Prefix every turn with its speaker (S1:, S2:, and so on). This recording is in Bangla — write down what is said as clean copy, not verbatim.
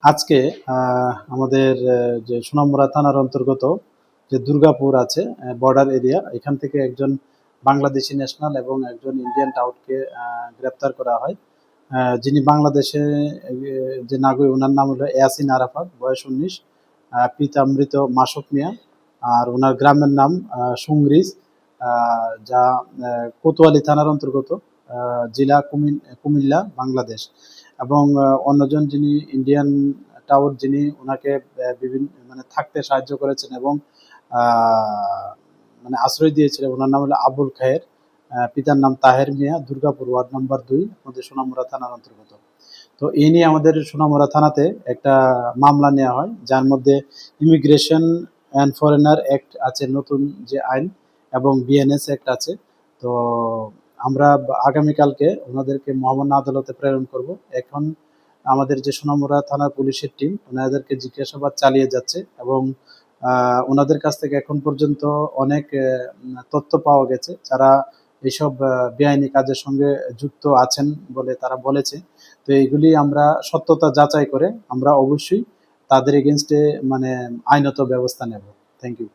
S1: আজকে আমাদের যে সোনামুড়া থানার অন্তর্গত যে দুর্গাপুর আছে বর্ডার এরিয়া, এখান থেকে একজন বাংলাদেশি ন্যাশনাল এবং একজন ইন্ডিয়ান টাউটকে গ্রেপ্তার করা হয়। যিনি বাংলাদেশে যে নাগরিক, ওনার নাম হলো ইয়াসিন আরাফাত, বয়স 19, পিতা মৃত মাসুক মিয়া, আর ওনার গ্রামের নাম সুংরিজ, যা কোতোয়ালি থানার অন্তর্গত, জেলা কুমিল্লা, বাংলাদেশ। এবং অন্যজন যিনি ইন্ডিয়ান টাউট, যিনি ওনাকে বিভিন্ন মানে থাকতে সাহায্য করেছেন এবং মানে আশ্রয় দিয়েছিলেন, ওনার নাম হলো আবুল খায়ের, পিতার নাম তাহের মিয়া, দুর্গাপুর ওয়ার্ড নম্বর 2, আমাদের সোনামুড়া থানার অন্তর্গত। তো এই নিয়ে আমাদের সোনামুড়া থানাতে একটা মামলা নেওয়া হয়, যার মধ্যে ইমিগ্রেশন অ্যান্ড ফরেনার অ্যাক্ট আছে, নতুন যে আইন, এবং বিএনএস অ্যাক্ট আছে। তো আমরা আগামীকালকে ওনাদেরকে মহামান্য আদালতে প্রেরণ করব। এখন আমাদের যে সোনামুড়া থানার পুলিশের টিম ওনাদেরকে জিজ্ঞাসাবাদ চালিয়ে যাচ্ছে এবং ওনাদের কাছ থেকে এখন পর্যন্ত অনেক তথ্য পাওয়া গেছে, যারা এইসব বেআইনি কাজের সঙ্গে যুক্ত আছেন বলে তারা বলেছে। তো এইগুলি আমরা সত্যতা যাচাই করে আমরা অবশ্যই তাদের এগেনস্টে মানে আইনত ব্যবস্থা নেব। Thank you.